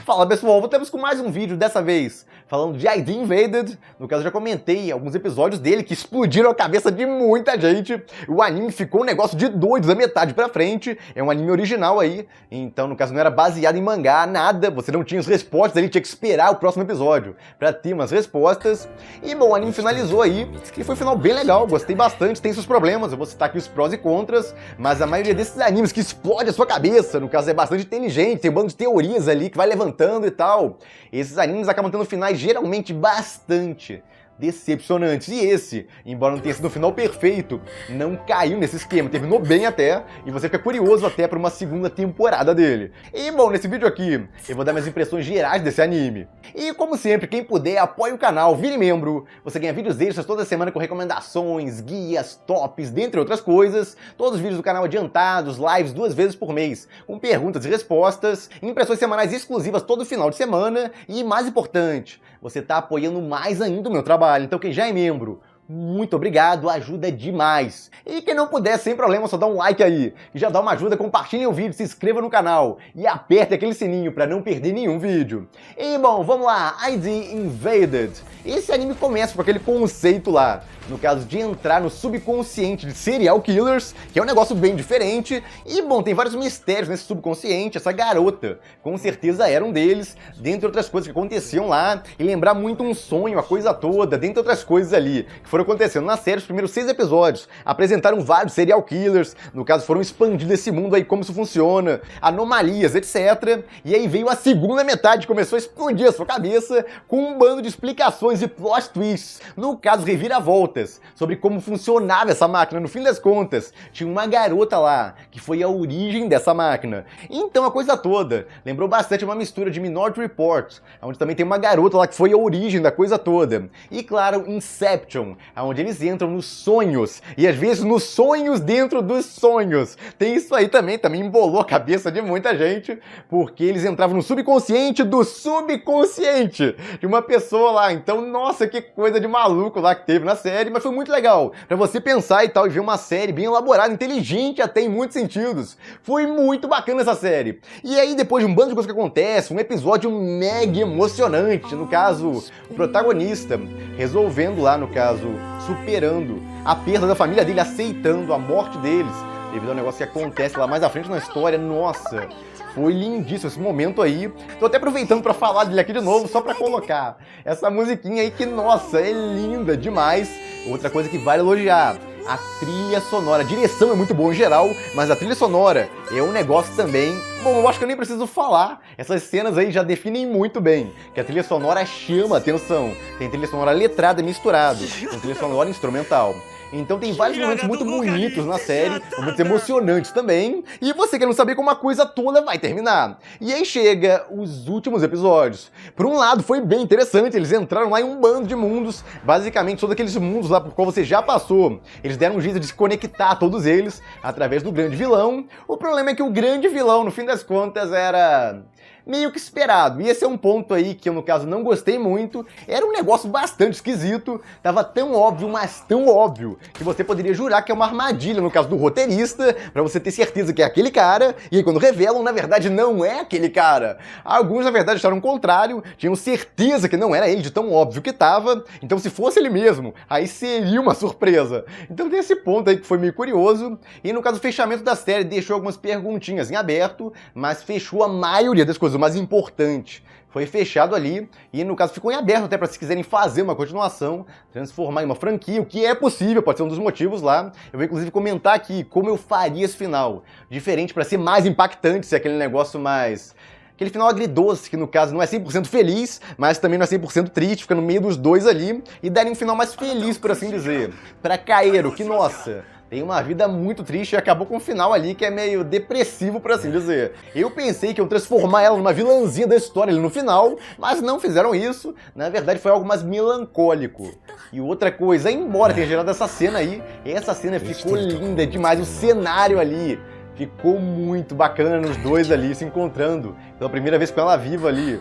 Fala pessoal, voltamos com mais um vídeo, dessa vez falando de ID Invaded. No caso, já comentei alguns episódios dele que explodiram a cabeça de muita gente. O anime ficou um negócio de doidos da metade pra frente. É um anime original aí, então no caso não era baseado em mangá, nada. Você não tinha as respostas ali, tinha que esperar o próximo episódio pra ter umas respostas. E bom, o anime finalizou aí, e foi um final bem legal, gostei bastante. Tem seus problemas, eu vou citar aqui os prós e contras, mas a maioria desses animes que explode a sua cabeça, no caso é bastante inteligente, tem um bando de teorias ali que vai levantando e tal. Esses animes acabam tendo finais geralmente bastante decepcionantes. E esse, embora não tenha sido um final perfeito, não caiu nesse esquema, terminou bem até, e você fica curioso até para uma segunda temporada dele. E bom, nesse vídeo aqui, eu vou dar minhas impressões gerais desse anime. E como sempre, quem puder, apoie o canal, vire membro, você ganha vídeos extras toda semana com recomendações, guias, tops, dentre outras coisas, todos os vídeos do canal adiantados, lives 2 vezes por mês, com perguntas e respostas, impressões semanais exclusivas todo final de semana, e mais importante, você tá apoiando mais ainda o meu trabalho. Então quem já é membro, muito obrigado, ajuda demais. E quem não puder, sem problema, só dá um like aí. E já dá uma ajuda, compartilhem o vídeo, se inscreva no canal e aperte aquele sininho para não perder nenhum vídeo. E bom, vamos lá, ID Invaded. Esse anime começa com aquele conceito lá, no caso de entrar no subconsciente de serial killers, que é um negócio bem diferente. E bom, tem vários mistérios nesse subconsciente. Essa garota, com certeza era um deles, dentre outras coisas que aconteciam lá, e lembrar muito um sonho, a coisa toda, dentre outras coisas ali, que foram acontecendo na série. Os primeiros 6 episódios apresentaram vários serial killers, no caso foram expandindo esse mundo aí, como isso funciona, anomalias, etc. E aí veio a segunda metade, começou a explodir a sua cabeça com um bando de explicações e plot twists, no caso reviravoltas, sobre como funcionava essa máquina. No fim das contas, tinha uma garota lá, que foi a origem dessa máquina. Então a coisa toda lembrou bastante uma mistura de Minority Report, onde também tem uma garota lá que foi a origem da coisa toda. E claro, Inception, onde eles entram nos sonhos, e às vezes nos sonhos dentro dos sonhos. Tem isso aí também embolou a cabeça de muita gente, porque eles entravam no subconsciente do subconsciente de uma pessoa lá. Então, nossa, que coisa de maluco lá que teve na série, mas foi muito legal pra você pensar e tal, e ver uma série bem elaborada, inteligente até em muitos sentidos. Foi muito bacana essa série. E aí, depois de um bando de coisas que acontece, um episódio mega emocionante, no caso, o protagonista resolvendo lá, no caso, superando a perda da família dele, aceitando a morte deles, devido ao negócio que acontece lá mais à frente na história. Nossa, foi lindíssimo esse momento aí. Tô até aproveitando pra falar dele aqui de novo, só pra colocar essa musiquinha aí que, nossa, é linda demais. Outra coisa que vale elogiar, a trilha sonora. A direção é muito boa em geral, mas a trilha sonora é um negócio também. Bom, eu acho que eu nem preciso falar. Essas cenas aí já definem muito bem que a trilha sonora chama a atenção. Tem trilha sonora letrada misturado com trilha sonora instrumental. Então tem vários momentos muito bonitos na série, momentos emocionantes também, e você quer não saber como a coisa toda vai terminar. E aí chega os últimos episódios. Por um lado foi bem interessante, eles entraram lá em um bando de mundos, basicamente todos aqueles mundos lá por qual você já passou. Eles deram um jeito de se conectar todos eles através do grande vilão. O problema é que o grande vilão, no fim das contas, era meio que esperado. E esse é um ponto aí que eu, no caso, não gostei muito. Era um negócio bastante esquisito. Tava tão óbvio, mas tão óbvio, que você poderia jurar que é uma armadilha, no caso do roteirista, pra você ter certeza que é aquele cara. E aí, quando revelam, na verdade, não é aquele cara. Alguns, na verdade, acharam o contrário. Tinham certeza que não era ele, de tão óbvio que tava. Então, se fosse ele mesmo, aí seria uma surpresa. Então, tem esse ponto aí que foi meio curioso. E, no caso, o fechamento da série deixou algumas perguntinhas em aberto, mas fechou a maioria das coisas. O mais importante foi fechado ali, e no caso ficou em aberto até para se quiserem fazer uma continuação, transformar em uma franquia, o que é possível, pode ser um dos motivos lá. Eu vou inclusive comentar aqui como eu faria esse final, diferente para ser mais impactante, ser aquele negócio mais... aquele final agridoce, que no caso não é 100% feliz, mas também não é 100% triste, fica no meio dos dois ali, e daria um final mais feliz, por assim dizer. Para Kaeru, que nossa, tem uma vida muito triste e acabou com um final ali que é meio depressivo, por assim dizer. Eu pensei que iam transformar ela numa vilãzinha da história ali no final, mas não fizeram isso. Na verdade foi algo mais melancólico. E outra coisa, embora tenha gerado essa cena aí, essa cena ficou linda demais, o cenário ali ficou muito bacana, nos dois ali se encontrando pela primeira vez com ela viva ali.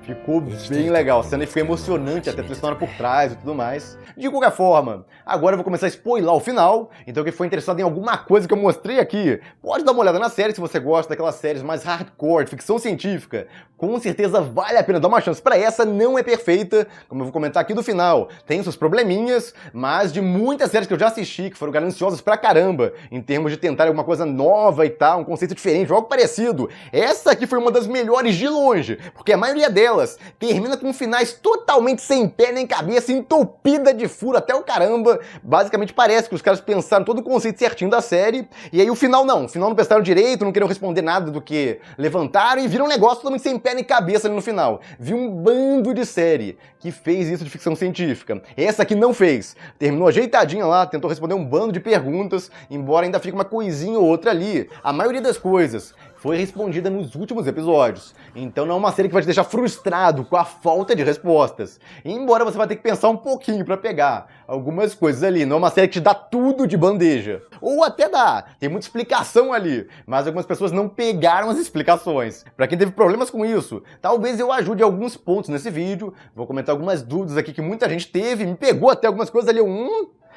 Ficou bem legal, a cena foi emocionante, até a trilha sonora por trás e tudo mais. De qualquer forma, agora eu vou começar a spoiler o final, então quem for interessado em alguma coisa que eu mostrei aqui, pode dar uma olhada na série se você gosta daquelas séries mais hardcore, de ficção científica. Com certeza vale a pena dar uma chance pra essa, não é perfeita, como eu vou comentar aqui do final. Tem seus probleminhas, mas de muitas séries que eu já assisti, que foram gananciosas pra caramba, em termos de tentar alguma coisa nova e tal, um conceito diferente, algo parecido, essa aqui foi uma das melhores de longe, porque a maioria delas termina com finais totalmente sem pé nem cabeça, entupida de furo até o caramba. Basicamente parece que os caras pensaram todo o conceito certinho da série, e aí o final não pensaram direito, não queriam responder nada do que levantaram e viram um negócio totalmente sem pé nem cabeça ali no final. Vi um bando de série que fez isso de ficção científica. Essa aqui não fez. Terminou ajeitadinha lá, tentou responder um bando de perguntas, embora ainda fique uma coisinha ou outra ali. A maioria das coisas foi respondida nos últimos episódios. Então não é uma série que vai te deixar frustrado com a falta de respostas. Embora você vai ter que pensar um pouquinho pra pegar algumas coisas ali. Não é uma série que te dá tudo de bandeja. Ou até dá, tem muita explicação ali, mas algumas pessoas não pegaram as explicações. Pra quem teve problemas com isso, talvez eu ajude alguns pontos nesse vídeo. Vou comentar algumas dúvidas aqui que muita gente teve, me pegou até algumas coisas ali,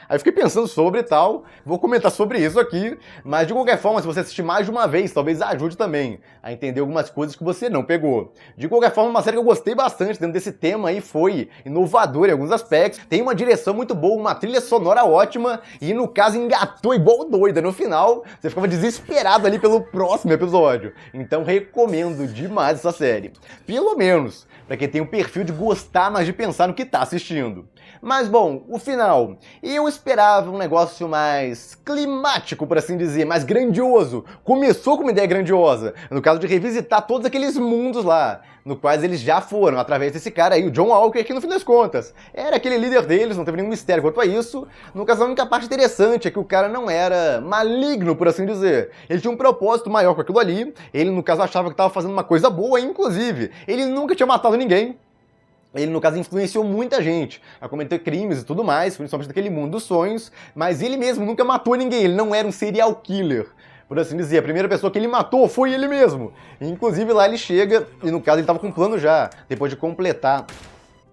Aí eu fiquei pensando sobre e tal, vou comentar sobre isso aqui, mas de qualquer forma, se você assistir mais de uma vez, talvez ajude também a entender algumas coisas que você não pegou. De qualquer forma, uma série que eu gostei bastante dentro desse tema aí, foi inovadora em alguns aspectos, tem uma direção muito boa, uma trilha sonora ótima, e no caso engatou igual doida no final, você ficava desesperado ali pelo próximo episódio. Então recomendo demais essa série. Pelo menos pra quem tem o perfil de gostar, mas de pensar no que tá assistindo. Mas bom, o final. Eu esperava um negócio mais climático, por assim dizer, mais grandioso. Começou com uma ideia grandiosa, no caso de revisitar todos aqueles mundos lá, no quais eles já foram, através desse cara aí, o John Walker, que no fim das contas era aquele líder deles, não teve nenhum mistério quanto a isso. No caso, a única parte interessante é que o cara não era maligno, por assim dizer. Ele tinha um propósito maior com aquilo ali, ele no caso achava que estava fazendo uma coisa boa, inclusive, ele nunca tinha matado ninguém. Ele, no caso, influenciou muita gente a cometer crimes e tudo mais, principalmente naquele mundo dos sonhos, mas ele mesmo nunca matou ninguém, ele não era um serial killer, por assim dizer. A primeira pessoa que ele matou foi ele mesmo. Inclusive lá ele chega, e no caso ele estava com um plano já, depois de completar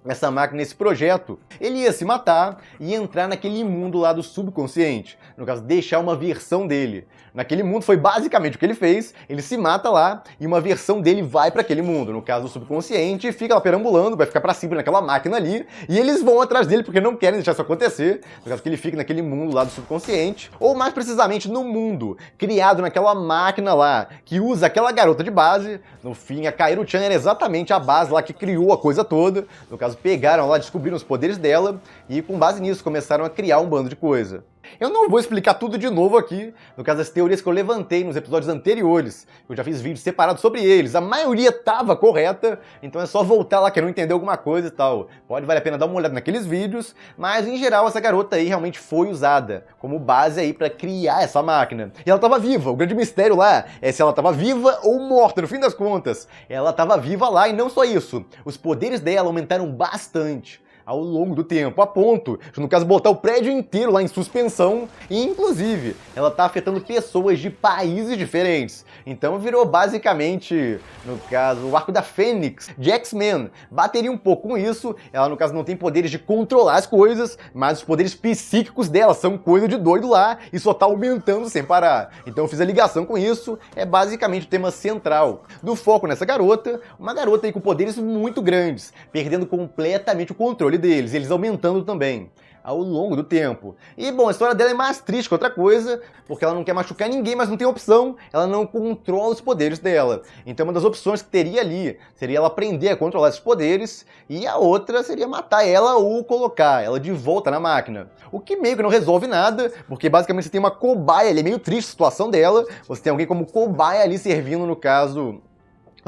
essa máquina, esse projeto, ele ia se matar e entrar naquele mundo lá do subconsciente. No caso, deixar uma versão dele. Naquele mundo foi basicamente o que ele fez, ele se mata lá e uma versão dele vai para aquele mundo. No caso, o subconsciente fica lá perambulando, vai ficar para sempre naquela máquina ali, e eles vão atrás dele porque não querem deixar isso acontecer. No caso, que ele fique naquele mundo lá do subconsciente, ou mais precisamente no mundo criado naquela máquina lá, que usa aquela garota de base. No fim, a Kaeru-chan era exatamente a base lá que criou a coisa toda. No caso, pegaram lá, descobriram os poderes dela e com base nisso começaram a criar um bando de coisa. Eu não vou explicar tudo de novo aqui, no caso das teorias que eu levantei nos episódios anteriores, eu já fiz vídeos separados sobre eles, a maioria estava correta, então é só voltar lá que não entendeu alguma coisa e tal. Pode valer a pena dar uma olhada naqueles vídeos, mas em geral essa garota aí realmente foi usada como base aí para criar essa máquina. E ela estava viva, o grande mistério lá é se ela estava viva ou morta, no fim das contas. Ela estava viva lá e não só isso, os poderes dela aumentaram bastante ao longo do tempo, a ponto de, no caso, botar o prédio inteiro lá em suspensão, e inclusive ela tá afetando pessoas de países diferentes. Então virou basicamente, no caso, o arco da Fênix de X-Men. Bateria um pouco com isso, ela no caso não tem poderes de controlar as coisas, mas os poderes psíquicos dela são coisa de doido lá, e só tá aumentando sem parar. Então eu fiz a ligação com isso, é basicamente o tema central do foco nessa garota, uma garota aí com poderes muito grandes, perdendo completamente o controle deles, eles aumentando também ao longo do tempo. E, bom, a história dela é mais triste que outra coisa, porque ela não quer machucar ninguém, mas não tem opção, ela não controla os poderes dela. Então uma das opções que teria ali seria ela aprender a controlar esses poderes, e a outra seria matar ela ou colocar ela de volta na máquina. O que meio que não resolve nada, porque basicamente você tem uma cobaia ali, é meio triste a situação dela, você tem alguém como cobaia ali servindo, no caso,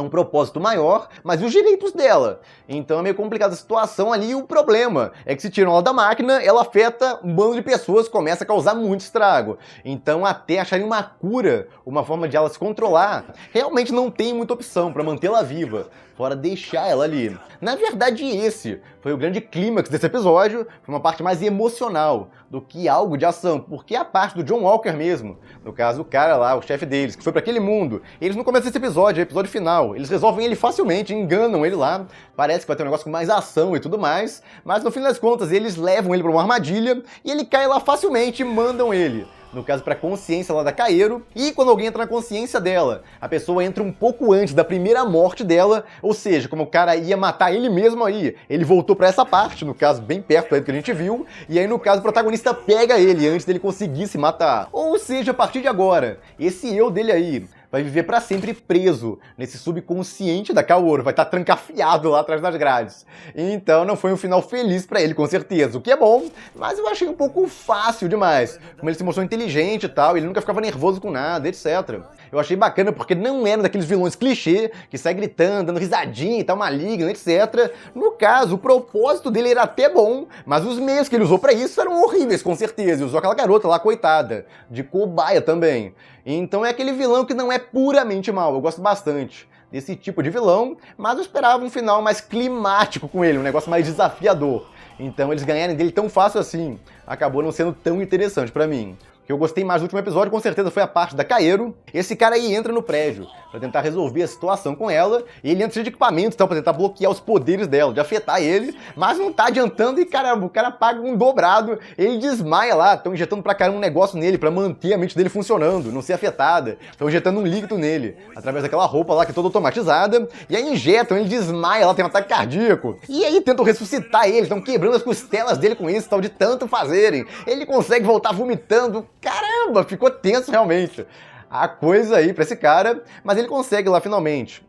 um propósito maior, mas e os direitos dela? Então é meio complicada a situação ali, e o problema é que se tiram ela da máquina, ela afeta um bando de pessoas, começa a causar muito estrago. Então até acharem uma cura, uma forma de ela se controlar, realmente não tem muita opção para mantê-la viva, fora deixar ela ali. Na verdade, esse foi o grande clímax desse episódio, foi uma parte mais emocional do que algo de ação, porque a parte do John Walker mesmo, no caso o cara lá, o chefe deles, que foi para aquele mundo, eles no começo desse episódio, episódio final, final. Eles resolvem ele facilmente, enganam ele lá, parece que vai ter um negócio com mais ação e tudo mais, mas no fim das contas eles levam ele pra uma armadilha e ele cai lá facilmente e mandam ele, no caso, pra consciência lá da Kaeru, e quando alguém entra na consciência dela, a pessoa entra um pouco antes da primeira morte dela, ou seja, como o cara ia matar ele mesmo aí, ele voltou pra essa parte, no caso, bem perto aí do que a gente viu, e aí, no caso, o protagonista pega ele antes dele conseguir se matar. Ou seja, a partir de agora, esse eu dele aí vai viver pra sempre preso nesse subconsciente da Kaoru, vai estar trancafiado lá atrás das grades. Então não foi um final feliz pra ele, com certeza, o que é bom, mas eu achei um pouco fácil demais. Como ele se mostrou inteligente e tal, ele nunca ficava nervoso com nada, etc. Eu achei bacana porque não era daqueles vilões clichê, que sai gritando, dando risadinha e tal, maligno, etc. No caso, o propósito dele era até bom, mas os meios que ele usou pra isso eram horríveis, com certeza. Ele usou aquela garota lá, coitada, de cobaia também. Então é aquele vilão que não é puramente mal, eu gosto bastante desse tipo de vilão, mas eu esperava um final mais climático com ele, um negócio mais desafiador. Então eles ganharem dele tão fácil assim, acabou não sendo tão interessante pra mim. O que eu gostei mais do último episódio, com certeza, foi a parte da Kaeru. Esse cara aí entra no prédio pra tentar resolver a situação com ela, e ele entra cheio de equipamento, então, pra tentar bloquear os poderes dela, de afetar ele, mas não tá adiantando e, caramba, o cara paga um dobrado, ele desmaia lá, estão injetando pra caramba um negócio nele, pra manter a mente dele funcionando, não ser afetada, estão injetando um líquido nele, através daquela roupa lá que é toda automatizada, e aí injetam, ele desmaia lá, tem um ataque cardíaco, e aí tentam ressuscitar ele, estão quebrando as costelas dele com isso, tal, de tanto fazerem, ele consegue voltar vomitando. Caramba, ficou tenso realmente a coisa aí pra esse cara, mas ele consegue lá finalmente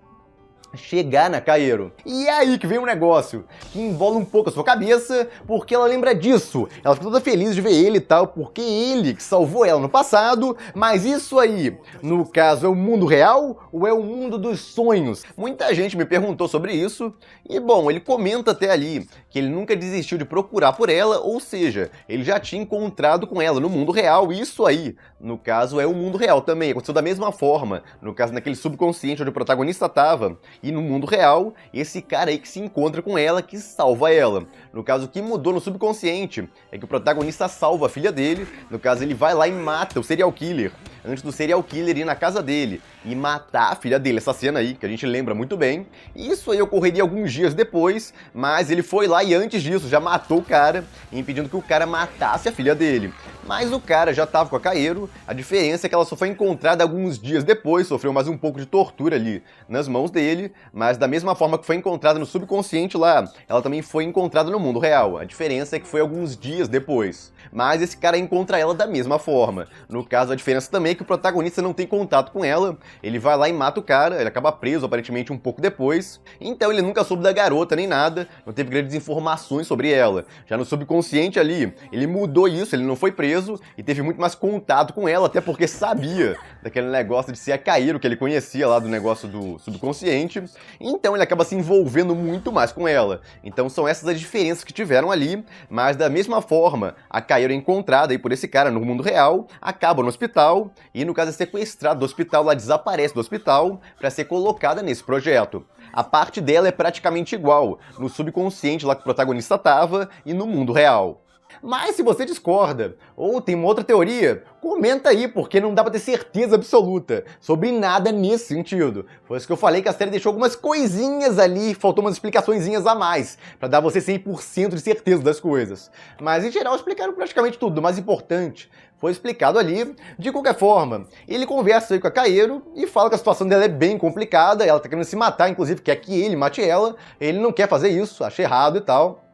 chegar na Kaeru. E é aí que vem um negócio que envolve um pouco a sua cabeça, porque ela lembra disso. Ela fica toda feliz de ver ele e tal, porque ele que salvou ela no passado, mas isso aí, no caso, é o mundo real ou é o mundo dos sonhos? Muita gente me perguntou sobre isso, e bom, ele comenta até ali que ele nunca desistiu de procurar por ela, ou seja, ele já tinha encontrado com ela no mundo real, e isso aí, no caso, é o mundo real também. Aconteceu da mesma forma, no caso, naquele subconsciente onde o protagonista estava. E no mundo real, esse cara aí que se encontra com ela, que salva ela. No caso, o que mudou no subconsciente é que o protagonista salva a filha dele, no caso, ele vai lá e mata o serial killer, antes do serial killer ir na casa dele e matar a filha dele, essa cena aí, que a gente lembra muito bem. Isso aí ocorreria alguns dias depois, mas ele foi lá e antes disso já matou o cara, impedindo que o cara matasse a filha dele. Mas o cara já tava com a Kaeru, a diferença é que ela só foi encontrada alguns dias depois, sofreu mais um pouco de tortura ali nas mãos dele, mas da mesma forma que foi encontrada no subconsciente lá, ela também foi encontrada no mundo real. A diferença é que foi alguns dias depois. Mas esse cara encontra ela da mesma forma. No caso, a diferença também é que o protagonista não tem contato com ela, ele vai lá e mata o cara, ele acaba preso aparentemente um pouco depois, então ele nunca soube da garota nem nada, não teve grandes informações sobre ela. Já no subconsciente ali, ele mudou isso, ele não foi preso e teve muito mais contato com ela, até porque sabia daquele negócio de ser a Kaeru que ele conhecia lá do negócio do subconsciente, então ele acaba se envolvendo muito mais com ela. Então são essas as diferenças que tiveram ali, mas da mesma forma, a Kaeru é encontrada aí por esse cara no mundo real, acaba no hospital e no caso é sequestrada do hospital, ela desaparece do hospital para ser colocada nesse projeto. A parte dela é praticamente igual no subconsciente lá que o protagonista tava e no mundo real. Mas se você discorda, ou tem uma outra teoria, comenta aí, porque não dá pra ter certeza absoluta sobre nada nesse sentido. Foi isso que eu falei, que a série deixou algumas coisinhas ali, faltou umas explicaçõezinhas a mais, pra dar a você 100% de certeza das coisas. Mas em geral explicaram praticamente tudo, o mais importante foi explicado ali. De qualquer forma, ele conversa aí com a Kaeru e fala que a situação dela é bem complicada, ela tá querendo se matar, inclusive quer que ele mate ela, ele não quer fazer isso, acha errado e tal.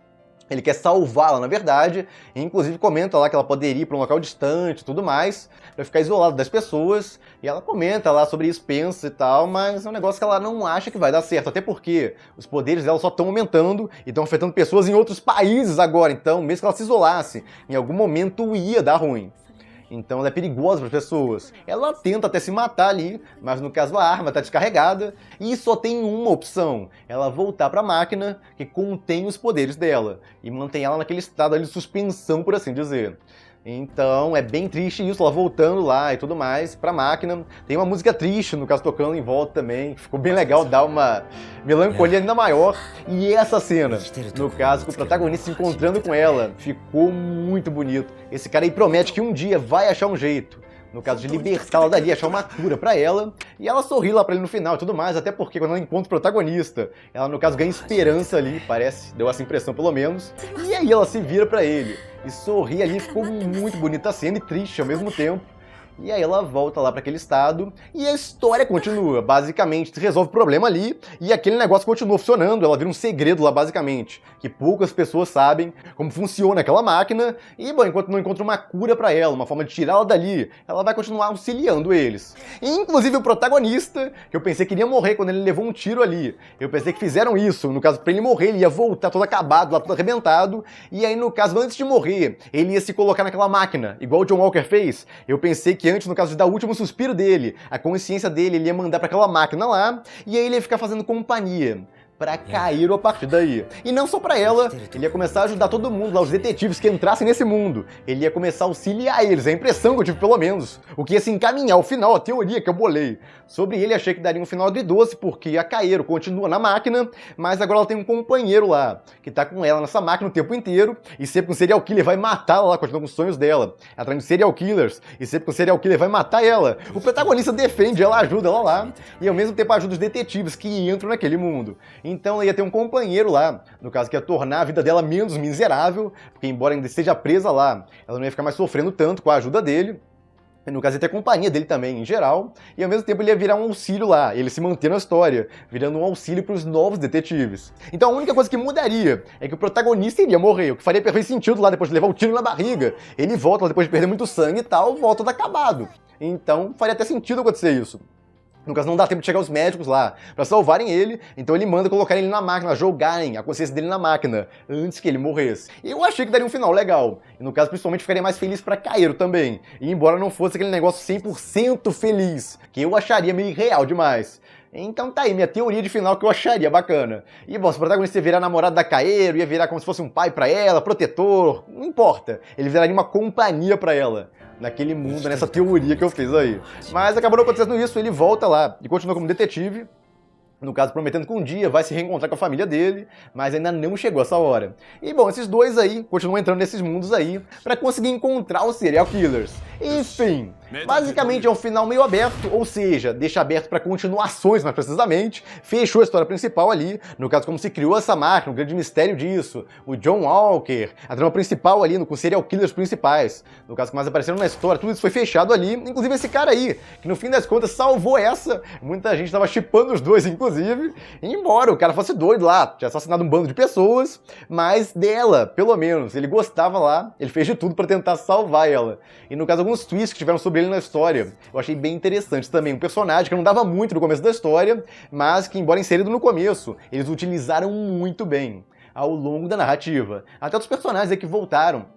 Ele quer salvá-la, na verdade, e inclusive comenta lá que ela poderia ir para um local distante e tudo mais, para ficar isolada das pessoas, e ela comenta lá sobre isso, pensa e tal, mas é um negócio que ela não acha que vai dar certo, até porque os poderes dela só estão aumentando e estão afetando pessoas em outros países agora, então mesmo que ela se isolasse, em algum momento ia dar ruim. Então ela é perigosa para as pessoas. Ela tenta até se matar ali, mas no caso a arma está descarregada e só tem uma opção: ela voltar para a máquina que contém os poderes dela e mantém ela naquele estado ali de suspensão, por assim dizer. Então é bem triste isso, ela voltando lá e tudo mais pra máquina. Tem uma música triste, no caso, tocando em volta também, ficou bem legal, dá uma melancolia ainda maior. E essa cena, no caso, com o protagonista se encontrando com ela, ficou muito bonito. Esse cara aí promete que um dia vai achar um jeito, no caso de libertá-la dali, achar uma cura pra ela, e ela sorri lá pra ele no final e tudo mais, até porque quando ela encontra o protagonista, ela no caso ganha esperança ali, parece, deu essa impressão pelo menos, e aí ela se vira pra ele, e sorri ali, ficou muito bonita a cena e triste ao mesmo tempo. E aí ela volta lá para aquele estado e a história continua. Basicamente, se resolve o problema ali e aquele negócio continua funcionando. Ela vira um segredo lá, basicamente, que poucas pessoas sabem como funciona aquela máquina. E, bom, enquanto não encontra uma cura para ela, uma forma de tirá-la dali, ela vai continuar auxiliando eles. E, inclusive, o protagonista, que eu pensei que iria morrer quando ele levou um tiro ali. Eu pensei que fizeram isso. No caso, para ele morrer, ele ia voltar todo acabado, lá todo arrebentado. E aí, no caso, antes de morrer, ele ia se colocar naquela máquina, igual o John Walker fez. Eu pensei que antes, no caso de dar o último suspiro dele, a consciência dele, ele ia mandar pra aquela máquina lá, e aí ele ia ficar fazendo companhia pra Kairo a partir daí. E não só pra ela, ele ia começar a ajudar todo mundo lá, os detetives que entrassem nesse mundo. Ele ia começar a auxiliar eles, a impressão que eu tive pelo menos. O que ia se encaminhar ao final, a teoria que eu bolei. Sobre ele, achei que daria um final agridoce, porque a Kairo continua na máquina, mas agora ela tem um companheiro lá, que tá com ela nessa máquina o tempo inteiro, e sempre que um serial killer vai matar ela lá, continua com os sonhos dela. Ela tá indo serial killers, e sempre que um serial killer vai matar ela, o protagonista defende ela, ajuda ela lá, e ao mesmo tempo ajuda os detetives que entram naquele mundo. Então ela ia ter um companheiro lá, no caso que ia tornar a vida dela menos miserável, porque embora ainda esteja presa lá, ela não ia ficar mais sofrendo tanto com a ajuda dele. No caso, ia ter a companhia dele também, em geral, e ao mesmo tempo ele ia virar um auxílio lá, ele se manter na história, virando um auxílio para os novos detetives. Então a única coisa que mudaria é que o protagonista iria morrer, o que faria perfeito sentido lá depois de levar um tiro na barriga. Ele volta lá depois de perder muito sangue e tal, volta todo acabado. Então faria até sentido acontecer isso. No caso, não dá tempo de chegar os médicos lá pra salvarem ele, então ele manda colocar ele na máquina, jogarem a consciência dele na máquina, antes que ele morresse. E eu achei que daria um final legal. E no caso, principalmente, ficaria mais feliz pra Kairo também. E embora não fosse aquele negócio 100% feliz, que eu acharia meio irreal demais. Então tá aí, minha teoria de final que eu acharia bacana. E bom, se o protagonista ia virar namorado da Kairo, ia virar como se fosse um pai pra ela, protetor, não importa. Ele viraria uma companhia pra ela. Naquele mundo, nessa teoria que eu fiz aí. Mas acabou acontecendo isso, ele volta lá e continua como detetive. No caso, prometendo que um dia vai se reencontrar com a família dele, mas ainda não chegou essa hora. E bom, esses dois aí continuam entrando nesses mundos aí pra conseguir encontrar os serial killers. Enfim, basicamente é um final meio aberto, ou seja, deixa aberto pra continuações mais precisamente, fechou a história principal ali, no caso como se criou essa máquina, o grande mistério disso, o John Walker, a trama principal ali, com serial killers principais, no caso que mais apareceram na história, tudo isso foi fechado ali, inclusive esse cara aí, que no fim das contas salvou essa, muita gente tava shippando os dois, inclusive, embora o cara fosse doido lá, tinha assassinado um bando de pessoas, mas dela, pelo menos, ele gostava lá, ele fez de tudo pra tentar salvar ela. E no caso, alguns twists que tiveram sobre ele na história, eu achei bem interessante também. Um personagem que não dava muito no começo da história, mas que, embora inserido no começo, eles utilizaram muito bem ao longo da narrativa. Até outros personagens aí que voltaram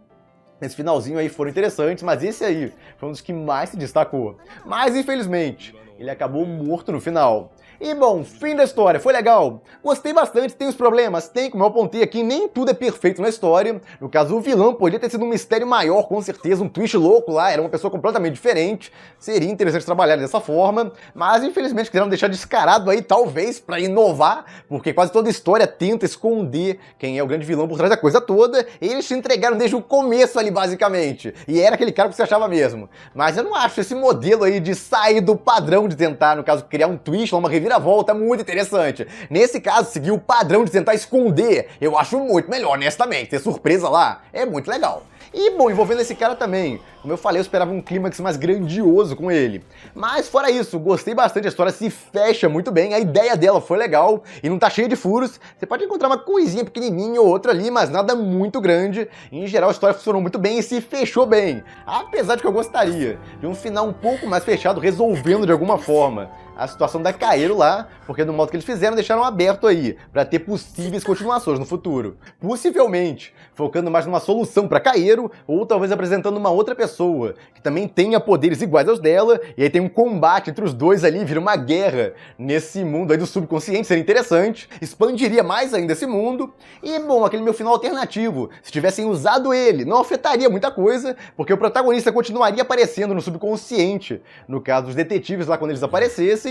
nesse finalzinho aí foram interessantes, mas esse aí foi um dos que mais se destacou. Mas, infelizmente, ele acabou morto no final. E bom, fim da história, foi legal? Gostei bastante, tem os problemas? Tem, como eu apontei aqui, nem tudo é perfeito na história. No caso, o vilão poderia ter sido um mistério maior, com certeza, um twist louco lá, era uma pessoa completamente diferente. Seria interessante trabalhar dessa forma, mas infelizmente quiseram deixar descarado aí, talvez, pra inovar, porque quase toda história tenta esconder quem é o grande vilão por trás da coisa toda, e eles se entregaram desde o começo ali, basicamente. E era aquele cara que você achava mesmo. Mas eu não acho esse modelo aí de sair do padrão de tentar, no caso, criar um twist ou uma reviravolta muito interessante. Nesse caso, seguir o padrão de tentar esconder, eu acho muito melhor, honestamente. Ter surpresa lá é muito legal. E, bom, envolvendo esse cara também, como eu falei, eu esperava um clímax mais grandioso com ele. Mas, fora isso, gostei bastante, a história se fecha muito bem, a ideia dela foi legal e não tá cheia de furos. Você pode encontrar uma coisinha pequenininha ou outra ali, mas nada muito grande. Em geral, a história funcionou muito bem e se fechou bem. Apesar de que eu gostaria de um final um pouco mais fechado, resolvendo de alguma forma a situação da Kairo lá, porque do modo que eles fizeram, deixaram aberto aí, pra ter possíveis continuações no futuro. Possivelmente, focando mais numa solução pra Kairo, ou talvez apresentando uma outra pessoa, que também tenha poderes iguais aos dela, e aí tem um combate entre os dois ali, vira uma guerra nesse mundo aí do subconsciente, seria interessante, expandiria mais ainda esse mundo, e bom, aquele meu final alternativo, se tivessem usado ele, não afetaria muita coisa, porque o protagonista continuaria aparecendo no subconsciente, no caso dos detetives lá quando eles aparecessem,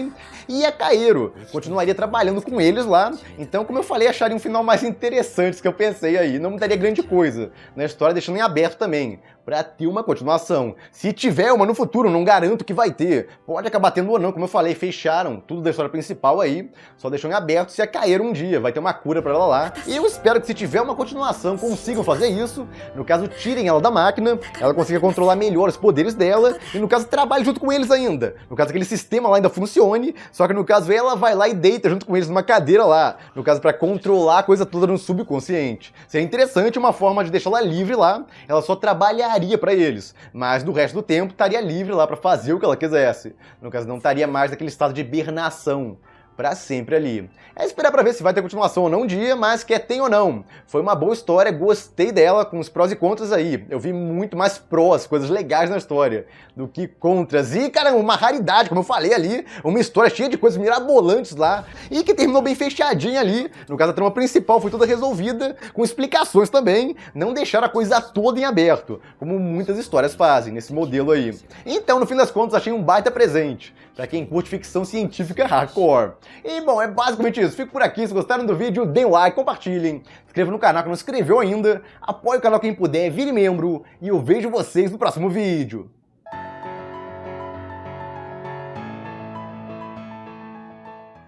e a Kairo continuaria trabalhando com eles lá, então como eu falei, acharia um final mais interessante que eu pensei aí, não mudaria grande coisa na história, deixando em aberto também, pra ter uma continuação. continuação. Se tiver uma no futuro, não garanto que vai ter. Pode acabar tendo ou não, como eu falei, fecharam tudo da história principal aí, só deixou em aberto se a cair um dia, vai ter uma cura pra ela lá. E eu espero que se tiver uma continuação, consigam fazer isso. No caso, tirem ela da máquina, ela consiga controlar melhor os poderes dela, e no caso, trabalhe junto com eles ainda. No caso, aquele sistema lá ainda funcione, só que no caso, ela vai lá e deita junto com eles numa cadeira lá. No caso, pra controlar a coisa toda no subconsciente. Seria interessante uma forma de deixar ela livre lá, ela só trabalharia pra eles, mas no resto do tempo estaria livre lá pra fazer o que ela quisesse. No caso, não estaria mais naquele estado de hibernação pra sempre ali. É esperar pra ver se vai ter continuação ou não um dia, mas quer tem ou não. Foi uma boa história, gostei dela, com os prós e contras aí. Eu vi muito mais prós, coisas legais na história, do que contras. E, cara, uma raridade, como eu falei ali, uma história cheia de coisas mirabolantes lá, e que terminou bem fechadinha ali. No caso, a trama principal foi toda resolvida, com explicações também, não deixaram a coisa toda em aberto, como muitas histórias fazem, nesse modelo aí. Então, no fim das contas, achei um baita presente, pra quem curte ficção científica hardcore. E bom, é basicamente isso. Fico por aqui. Se gostaram do vídeo, deem um like, compartilhem. Se inscreva no canal que não se inscreveu ainda. Apoie o canal quem puder, vire membro. E eu vejo vocês no próximo vídeo.